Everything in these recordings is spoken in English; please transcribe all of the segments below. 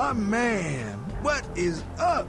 My man, what is up?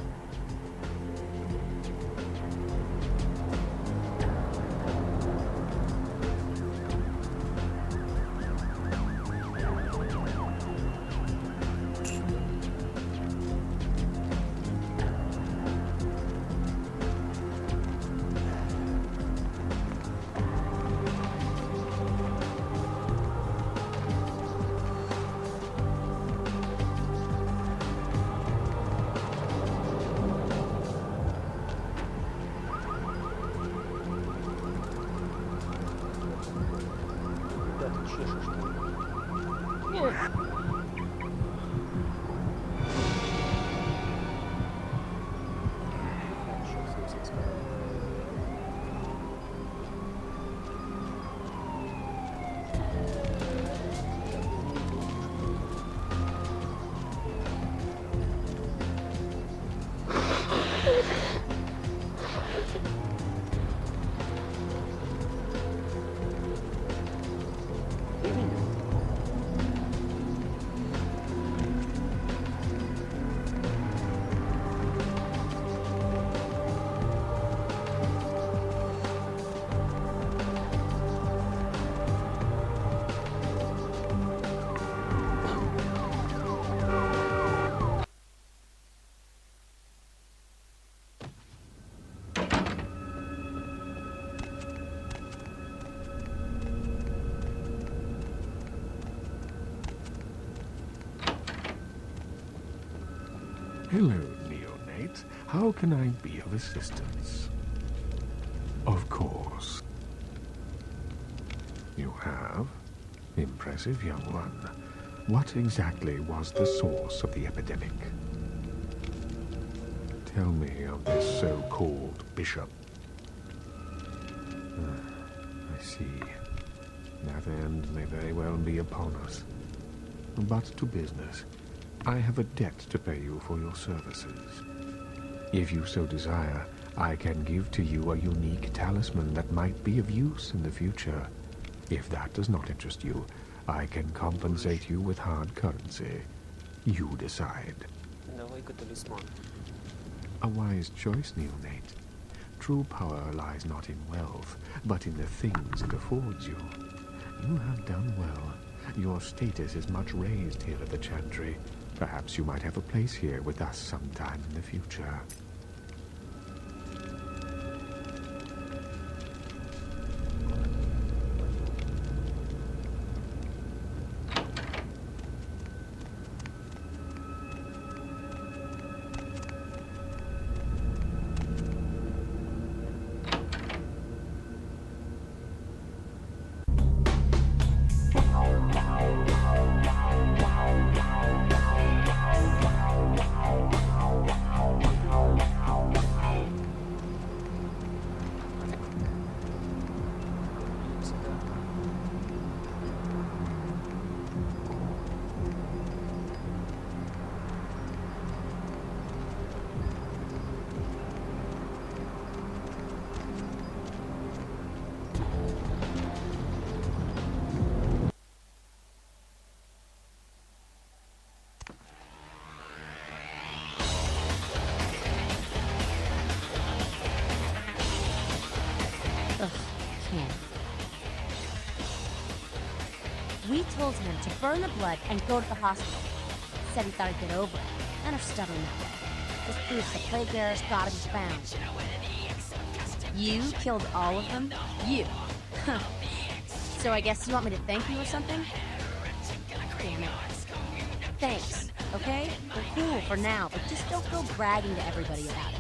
Hello, neonate. How can I be of assistance? Of course. You have? Impressive, young one. What exactly was the source of the epidemic? Tell me of this so-called bishop. I see. That end may very well be upon us. But to business. I have a debt to pay you for your services. If you so desire, I can give to you a unique talisman that might be of use in the future. If that does not interest you, I can compensate you with hard currency. You decide. A wise choice, neonate. True power lies not in wealth, but in the things it affords you. You have done well. Your status is much raised here at the Chantry. Perhaps you might have a place here with us sometime in the future. We told him to burn the blood and go to the hospital. Said he thought he'd get over it. And are stubborn that way. This proves the plague bearer's gotta be found. You killed all of them? You? Huh. So I guess you want me to thank you or something? Damn it. Thanks, okay? We're cool for now, but just don't go bragging to everybody about it.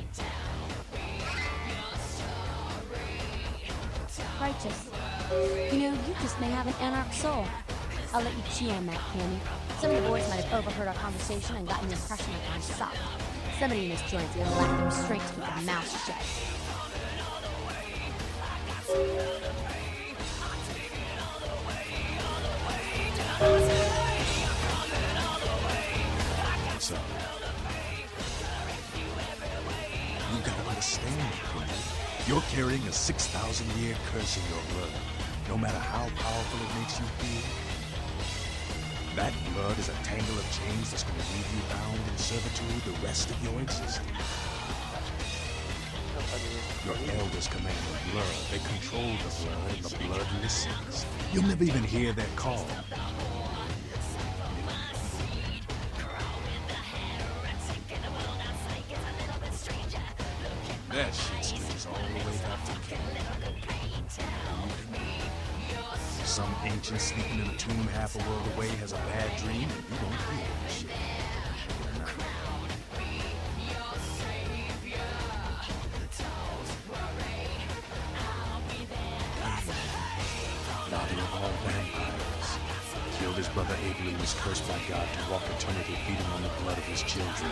Righteous. You know, you just may have an anarch soul. I'll let you chew on that, Candy. Some of the boys might have overheard our conversation and gotten the impression that I'm soft. Somebody in this joint's gonna lack the restraint to keep their mouth shut. So, you gotta understand, Queen. You're carrying a 6,000-year curse in your blood. No matter how powerful it makes you feel, That blood is a tangle of chains that's going to leave you bound in servitude the rest of your existence. Your elders command the blood. They control the blood, and the blood listens. You'll never even hear their call. That shit streaks all the way back to Canada. Some ancient sleeping in a tomb half a world away has a bad dream, and you don't hear that shit. Father of all vampires, killed his brother Abel and was cursed by God to walk eternity feeding on the blood of his children.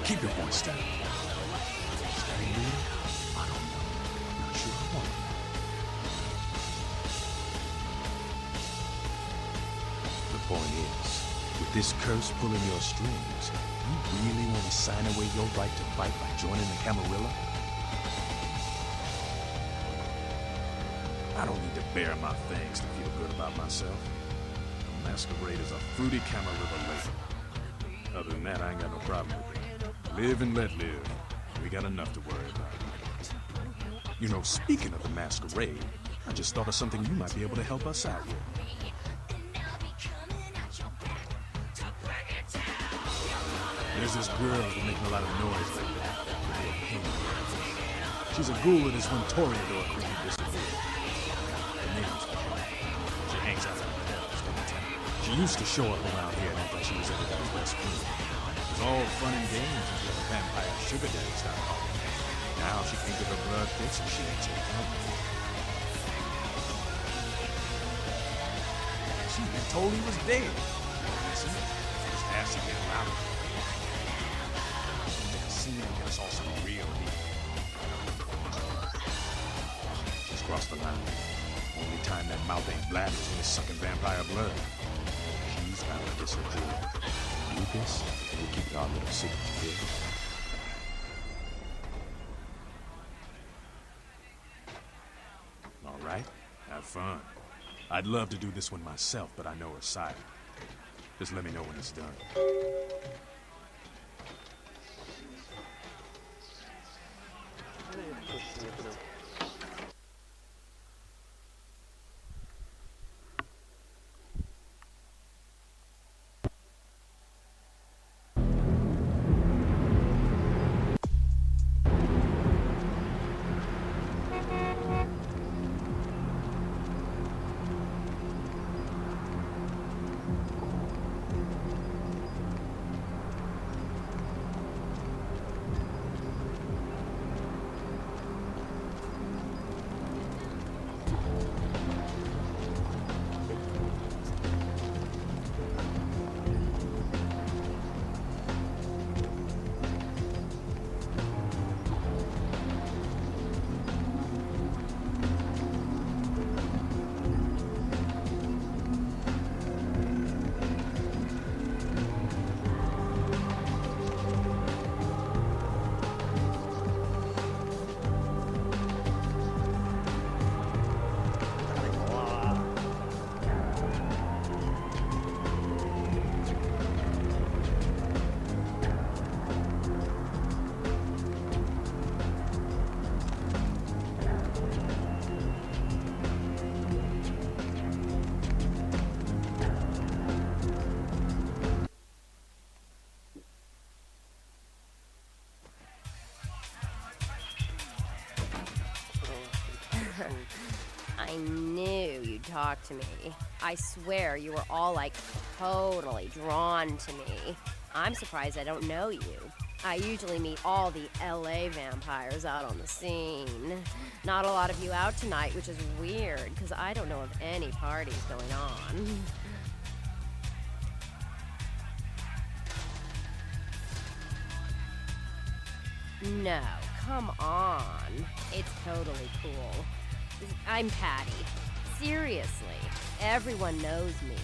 Keep your voice down. Staying real? I don't know. Not sure I want to. The point is, with this curse pulling your strings, you really want to sign away your right to fight by joining the Camarilla? I don't need to bare my fangs to feel good about myself. The Masquerade is a fruity Camarilla label. Other than that, I ain't got no problem with it. Live and let live. We got enough to worry about. You know, speaking of the Masquerade, I just thought of something you might be able to help us out with. There's this girl who's been making a lot of noise lately. She's a ghoul that is when Toreador quickly disappeared. Her name's She hangs out in the hills downtown. She used to show up around here and act like she was everybody's best friend. It was all fun and games until the vampire sugar daddy started calling. Now she can't get her blood fixed and she ain't so comfortable. She been told he was dead. Listen, just asked to get him out of here. Make a scene and get us all some real heat. She's crossed the line. Only time that mouth ain't black is when it's sucking vampire blood. She's bound to disappear. Lucas, we'll keep our little secrets here. All right, have fun. I'd love to do this one myself, but I know her side. Just let me know when it's done. I knew you'd talk to me. I swear you were all like totally drawn to me. I'm surprised I don't know you. I usually meet all the LA vampires out on the scene. Not a lot of you out tonight, which is weird, because I don't know of any parties going on. No, come on. It's totally cool. I'm Patty. Seriously, everyone knows me.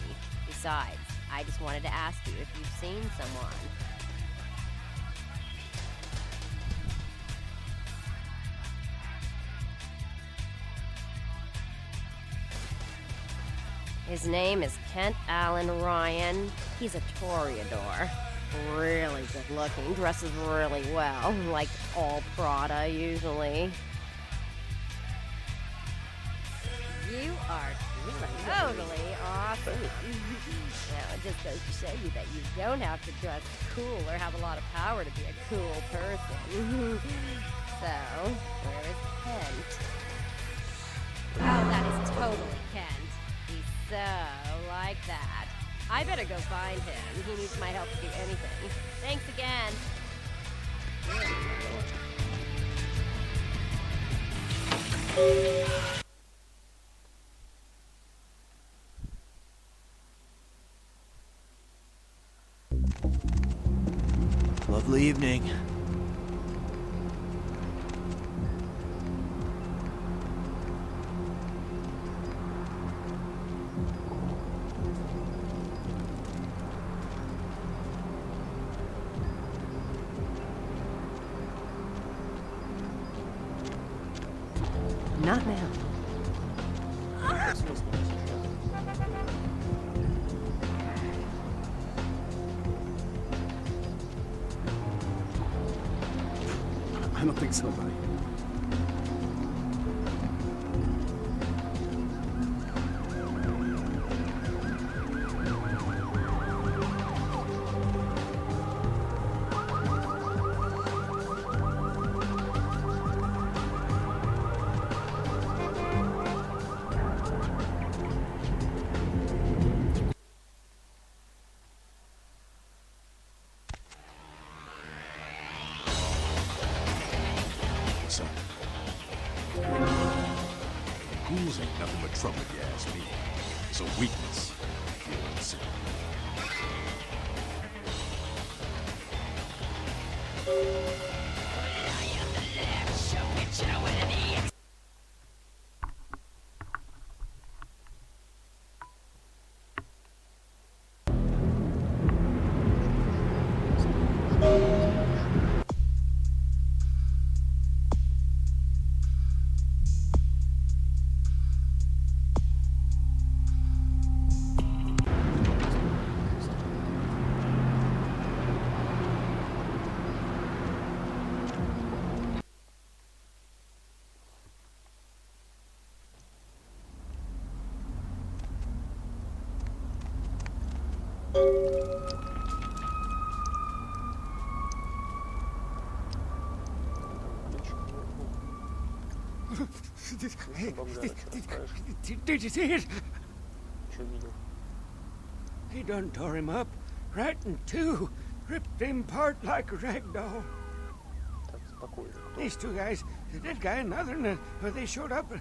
Besides, I just wanted to ask you if you've seen someone. His name is Kent Allen Ryan. He's a Toreador. Really good looking, dresses really well, like all Prada usually. You are totally awesome. Now, it just goes to show you that you don't have to dress cool or have a lot of power to be a cool person. So, where is Kent? Oh, that is totally Kent. He's so like that. I better go find him. He needs my help to do anything. Thanks again. Lovely evening. Not now. I don't think so, buddy. Son. Ghouls ain't nothing but trouble, if you ask me. It's a weakness. If you want to see. Did you see it? He done tore him up, right in two, ripped him apart like a rag doll. These two guys, the dead guy and the other, they showed up.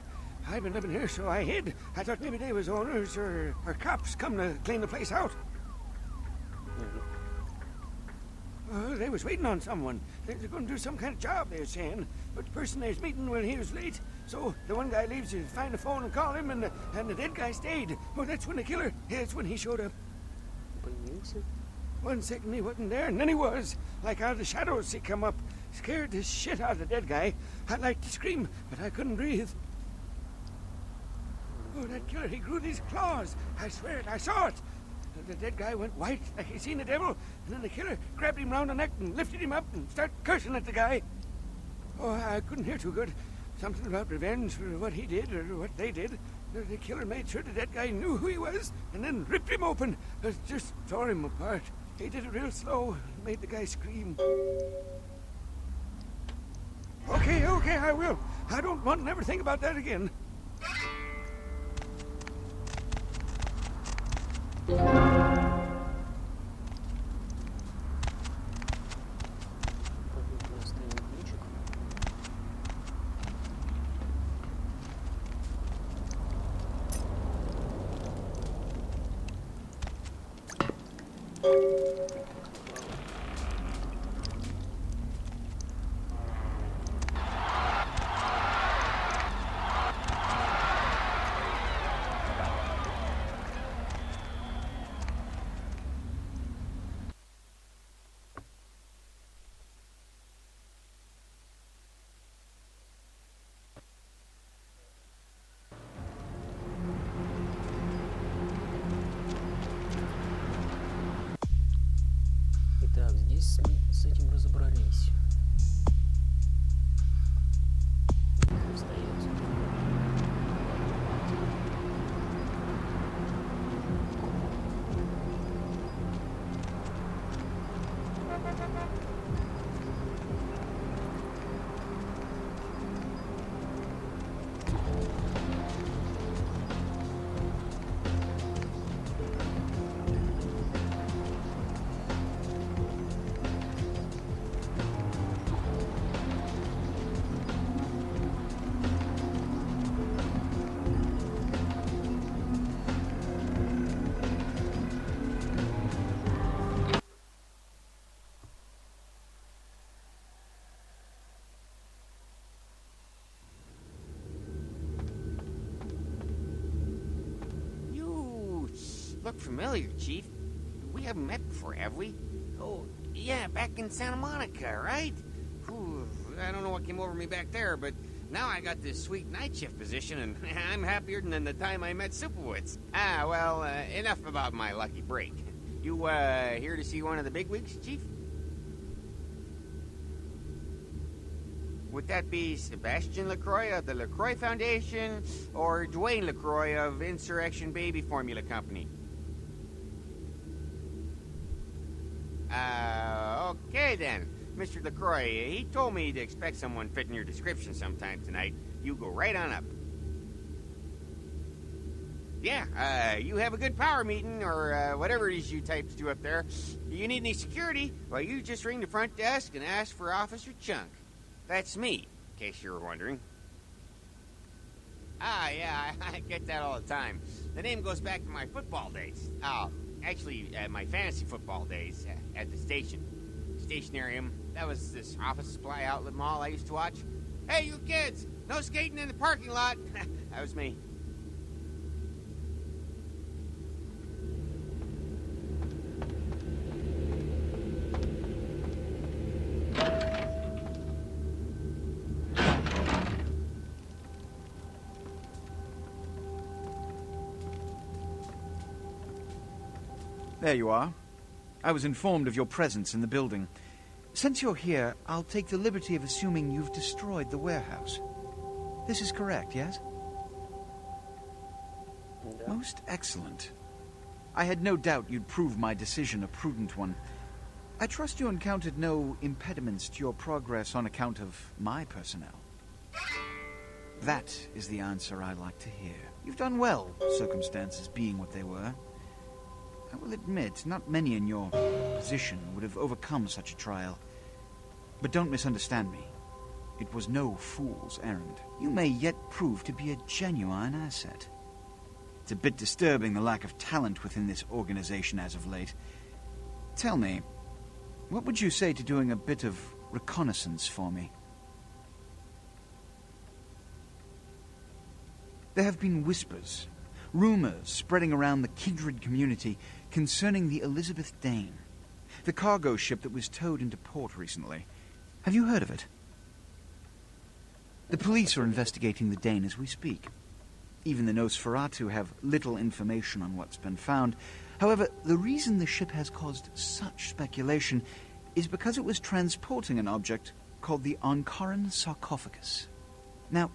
I've been living here, so I hid. I thought maybe they was owners or cops come to clean the place out. They was waiting on someone. They're going to do some kind of job, they're saying. But the person they was meeting when he was late. So the one guy leaves to find the phone and call him, and the dead guy stayed. Oh, that's when the killer, that's when he showed up. 1 second he wasn't there, and then he was. Like out of the shadows he come up. Scared the shit out of the dead guy. I'd like to scream, but I couldn't breathe. Oh, that killer, he grew these claws. I swear it, I saw it. The dead guy went white, like he seen the devil, and then the killer grabbed him round the neck and lifted him up and started cursing at the guy. Oh, I couldn't hear too good. Something about revenge for what he did or what they did. The killer made sure the dead guy knew who he was and then ripped him open. Just tore him apart. He did it real slow, made the guy scream. Okay, I will. I don't want to never think about that again. Так, здесь с этим разобрались. Стоять. Look familiar, Chief. We haven't met before, have we? Oh, yeah, back in Santa-Monica, right? Whew, I don't know what came over me back there, but now I got this sweet night shift position, and I'm happier than the time I met Supowitz. Ah, well, enough about my lucky break. You, here to see one of the bigwigs, Chief? Would that be Sebastian LaCroix of the LaCroix Foundation, or Dwayne LaCroix of Insurrection Baby Formula Company? Okay then. Mr. LaCroix, he told me to expect someone fitting your description sometime tonight. You go right on up. Yeah, you have a good power meeting, or whatever it is you types do up there. You need any security? Well, you just ring the front desk and ask for Officer Chunk. That's me, in case you were wondering. Ah, yeah, I get that all the time. The name goes back to my football days. Actually, my fantasy football days at the station. Stationarium. That was this office supply outlet mall I used to watch. Hey, you kids! No skating in the parking lot! That was me. There you are. I was informed of your presence in the building. Since you're here, I'll take the liberty of assuming you've destroyed the warehouse. This is correct, yes? Most excellent. I had no doubt you'd prove my decision a prudent one. I trust you encountered no impediments to your progress on account of my personnel. That is the answer I like to hear. You've done well, circumstances being what they were. I will admit, not many in your position would have overcome such a trial. But don't misunderstand me. It was no fool's errand. You may yet prove to be a genuine asset. It's a bit disturbing, the lack of talent within this organization as of late. Tell me, what would you say to doing a bit of reconnaissance for me? There have been whispers, rumors spreading around the kindred community concerning the Elizabeth Dane, the cargo ship that was towed into port recently. Have you heard of it? The police are investigating the Dane as we speak. Even the Nosferatu have little information on what's been found. However, the reason the ship has caused such speculation is because it was transporting an object called the Ankaran sarcophagus. Now,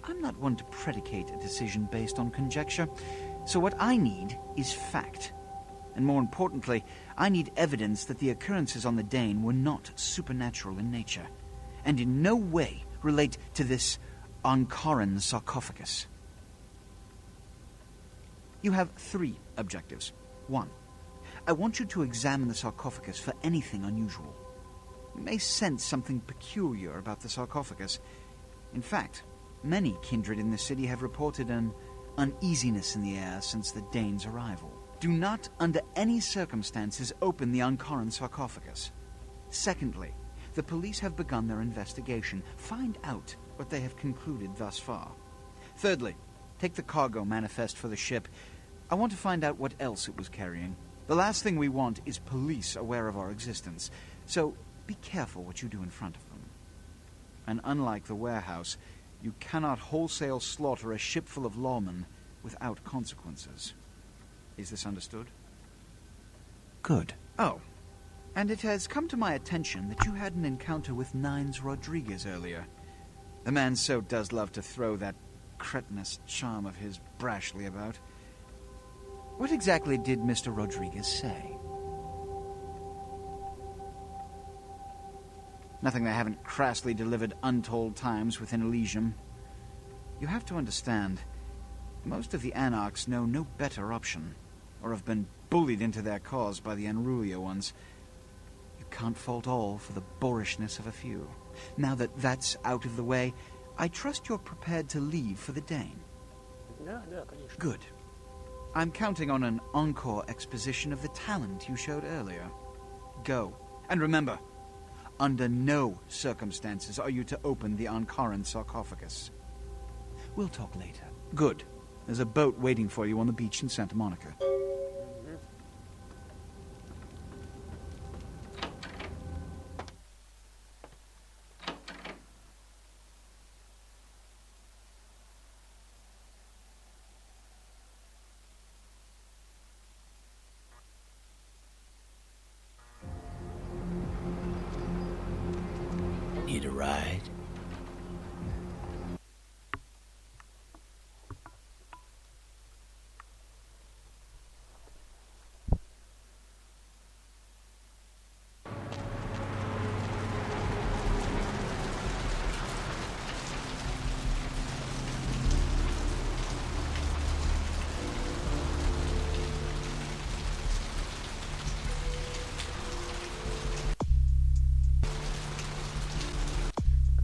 I'm not one to predicate a decision based on conjecture, so what I need is fact. And more importantly, I need evidence that the occurrences on the Dane were not supernatural in nature, and in no way relate to this Ankaran sarcophagus. You have 3 objectives. 1. I want you to examine the sarcophagus for anything unusual. You may sense something peculiar about the sarcophagus. In fact, many kindred in the city have reported an uneasiness in the air since the Dane's arrival. Do not, under any circumstances, open the Ankaran sarcophagus. Secondly, the police have begun their investigation. Find out what they have concluded thus far. Thirdly, take the cargo manifest for the ship. I want to find out what else it was carrying. The last thing we want is police aware of our existence, so be careful what you do in front of them. And unlike the warehouse, you cannot wholesale slaughter a ship full of lawmen without consequences. Is this understood? Good. Oh, And it has come to my attention that you had an encounter with Nines Rodriguez earlier. The man so does love to throw that cretinous charm of his brashly about. What exactly did Mr. Rodriguez say? Nothing I haven't crassly delivered untold times within Elysium. You have to understand, most of the Anarchs know no better option, or have been bullied into their cause by the unrulier ones. You can't fault all for the boorishness of a few. Now that that's out of the way, I trust you're prepared to leave for the Dane. Да, конечно. Good. I'm counting on an encore exposition of the talent you showed earlier. Go. And remember, under no circumstances are you to open the Ankaran sarcophagus. We'll talk later. Good. There's a boat waiting for you on the beach in Santa-Monica. Need a ride?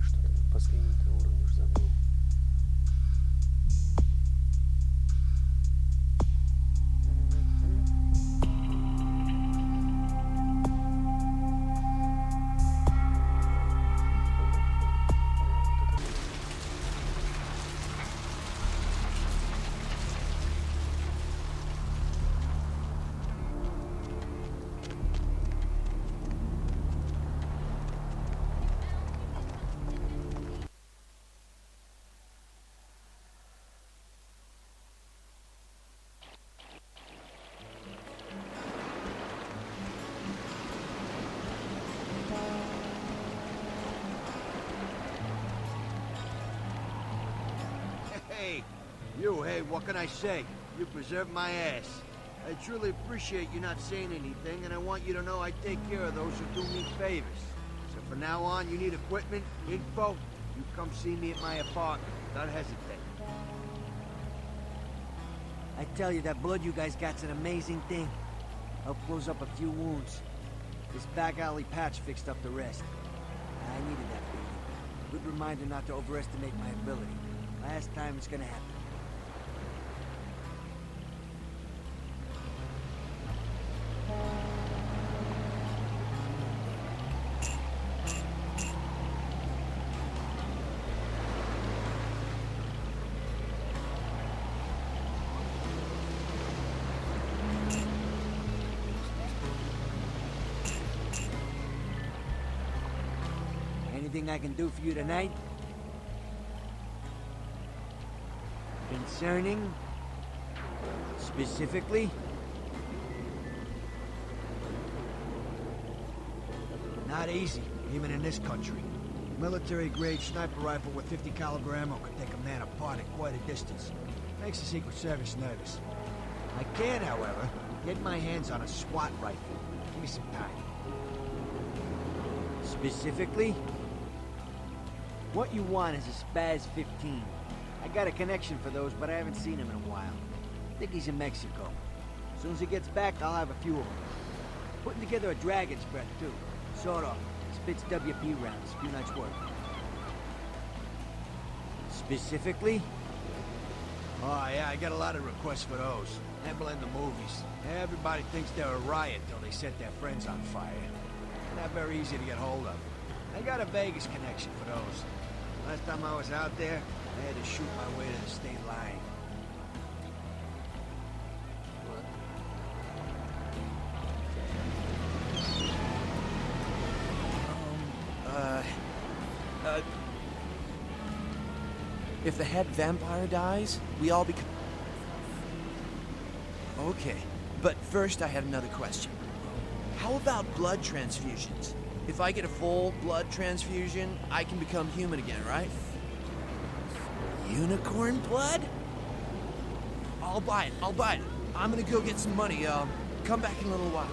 Что-то последний-то уровень уж забыл. Hey, what can I say? You preserved my ass. I truly appreciate you not saying anything, and I want you to know I take care of those who do me favors. So from now on, you need equipment, info, you come see me at my apartment. Don't hesitate. I tell you, that blood you guys got's an amazing thing. Helped close up a few wounds. This back alley patch fixed up the rest. I needed that baby. Good reminder not to overestimate my ability. Last time it's gonna happen. Anything I can do for you tonight? Concerning? Specifically? Not easy, even in this country. Military-grade sniper rifle with 50 caliber ammo could take a man apart at quite a distance. Makes the Secret Service nervous. I can, however, get my hands on a SWAT rifle. Give me some time. Specifically? What you want is a Spaz 15. I got a connection for those, but I haven't seen him in a while. I think he's in Mexico. As soon as he gets back, I'll have a few of them. Putting together a Dragon's Breath, too. Sort of. Spits WP rounds. Few nights' work. Specifically? Oh, yeah, I get a lot of requests for those. Emblem the movies. Everybody thinks they're a riot till they set their friends on fire. Not very easy to get hold of. I got a Vegas connection for those. Last time I was out there, I had to shoot my way to the state line. If the head vampire dies, we all become... Okay, but first I had another question. How about blood transfusions? If I get a full blood transfusion, I can become human again, right? Unicorn blood? I'll buy it. I'll buy it. I'm gonna go get some money. Come back in a little while.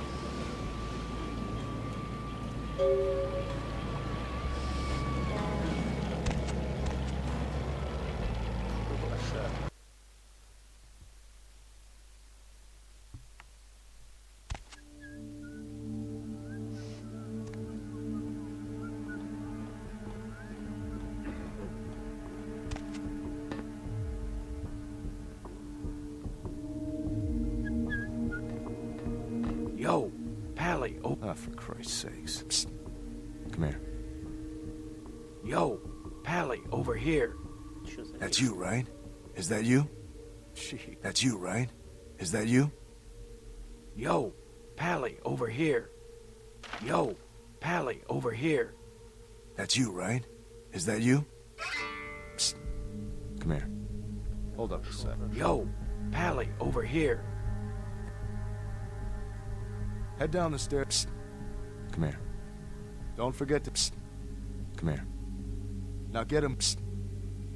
Yo, Pally, oh. Ah, for Christ's sakes. Psst. Come here. Yo, Pally, over here. That's you, right? Is that you? Gee. That's you, right? Is that you? Yo, Pally, over here. Yo, Pally, over here. That's you, right? Is that you? Psst. Come here. Hold up a sec. Yo, Pally, over here. Head down the stairs. Psst. Come here. Don't forget to... Psst. Come here. Now get him. Psst.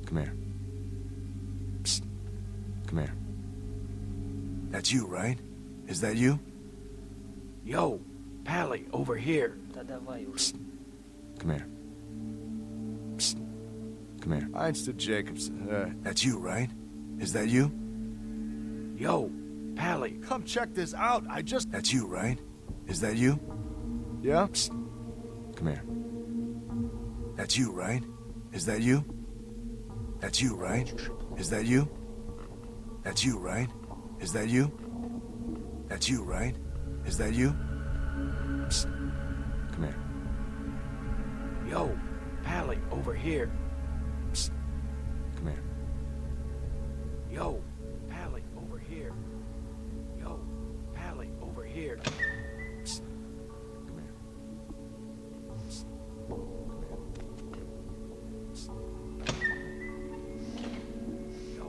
Come here. Psst. Come here. That's you, right? Is that you? Yo, Pally, over here. Psst. Come here. Psst. Come here. Einstein Jacobson. That's you, right? Is that you? Yo, Pally. Come check this out. That's you, right? Is that you? Yeah? Psst. Come here. That's you, right? Is that you? That's you, right? Is that you? That's you, right? Is that you? That's you, right? Is that you? Psst. Come here. Yo, Pally, over here. Psst. Come here. Yo, Pally, over here. Yo, Pally, over here. Psst. Come here. Psst. Come here. Psst. Yo,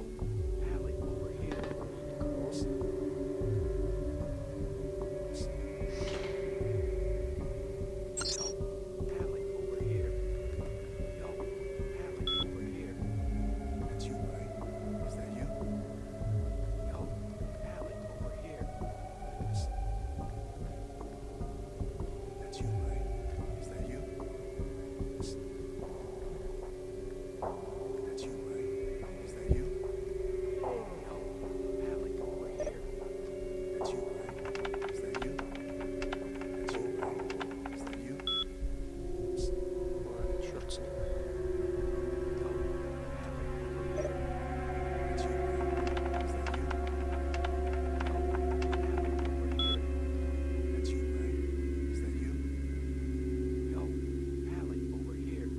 Pally, over here. Psst. Psst. Yo, Pally, over here. Yo, Pally, over here. That's you, right? Is that you? Yo, Pally, over here. Psst. That's you, right? Is that you? Psst. That's you, right? Is that you? Yo, Pally, over here. That's you, right? Is that you? That's you, right? Is that you? Psst. Черт с ним. Yo, Pally, over here. That's you, right? Is that you? That's you, right? Is that you? Yo, Pally, over here.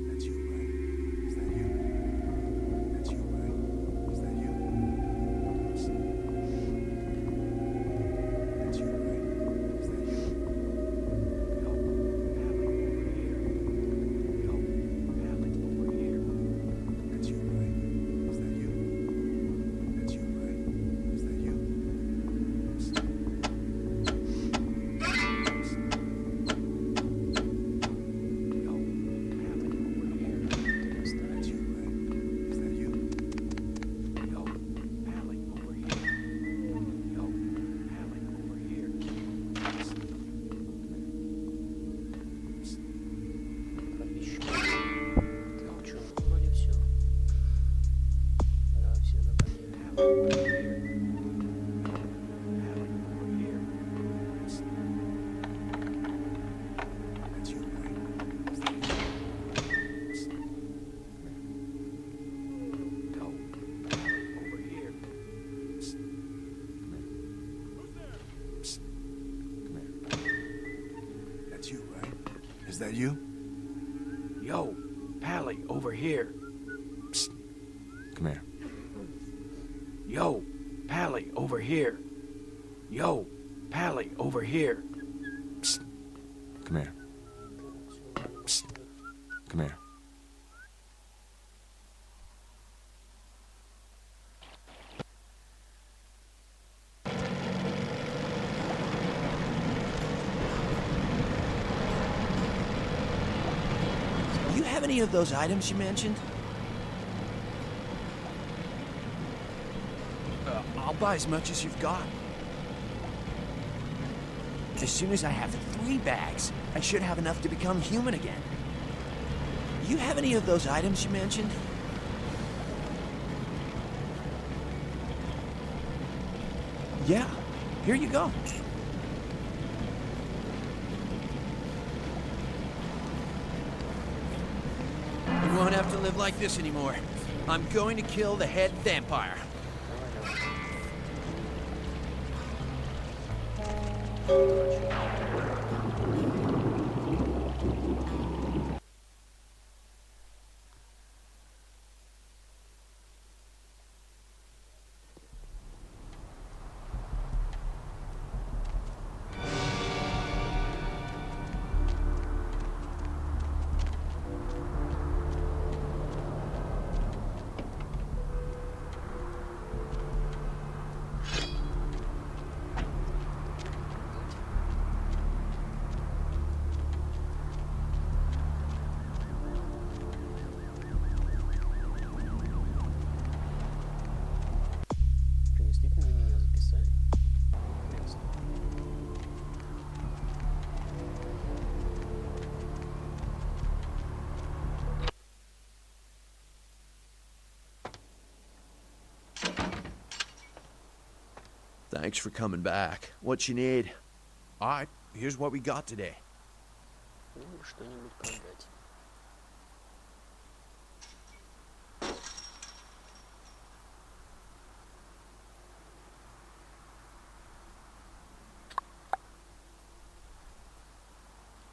That's you, right? Is that you? That's you, right? Is that you? Psst. That's you, right? Is that you? Yo, Pally, over here. Yo, Pally, over here. That's you, right? Is that you? That's you, right? Is that you? Psst. Psst. Yo, Pally, over here. That's you, right? Is that you? Yo, Pally, over here. Yo, Pally, over here. Psst. Psst. Еще. Так, что, вроде все. Да, все нормально. Pally, over here. Pally, over here. Psst. That's you, right? Is that you? Psst. Yo, Pally, over here. Psst. Come here. Psst. Come here. That's you, right? Is that you? Yo, Pally, over here. Psst. Come here. Yo, Pally, over here. Yo, Pally, over here. Psst. Come here. Psst. Come here. you have any of those items you mentioned? I'll buy as much as you've got. As soon as I have 3 bags, I should have enough to become human again. You have any of those items you mentioned? Yeah, here you go. You won't have to live like this anymore. I'm going to kill the head vampire. Thanks for coming back. What you need? Alright, here's what we got today. Что-нибудь продать.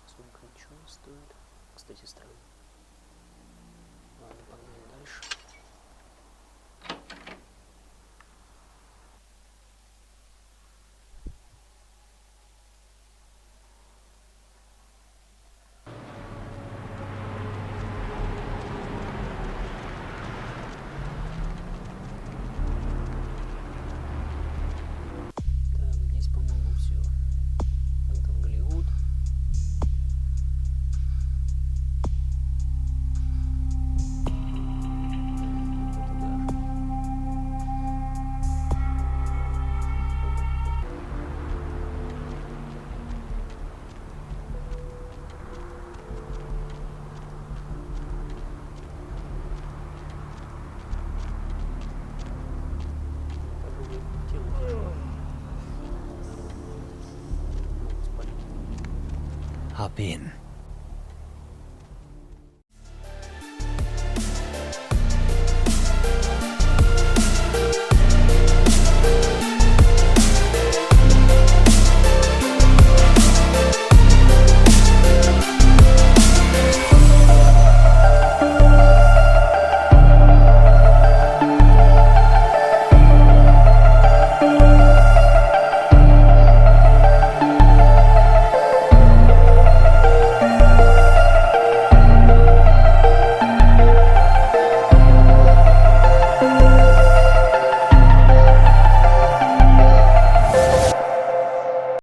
Сумка ничего не стоит. Кстати, странно. Ладно, погнали дальше. Так, здесь, по-моему, все. Это Голливуд. Попробуем тело. Hop in.